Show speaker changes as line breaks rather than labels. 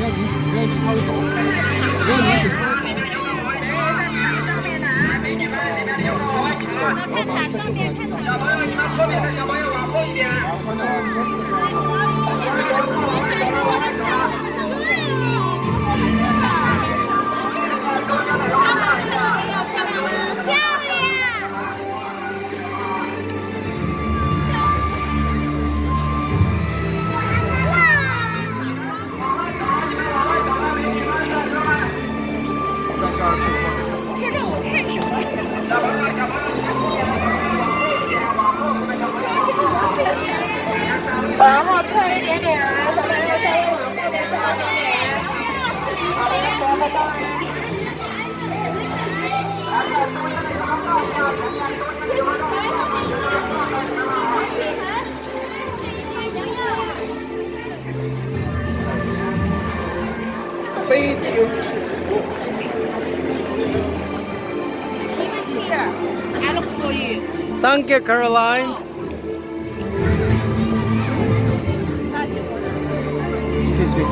要拧紧，不要拧，它会抖。只有拧紧。
看塔上面，看塔。
小朋友，你们后面的小朋友往后一点。
这让我看什么？
往后退一点点啊，小朋友稍微往后面站一点点。好嘞，拜拜。
非丢。
还了可以。
Thank you, Caroline. Excuse me.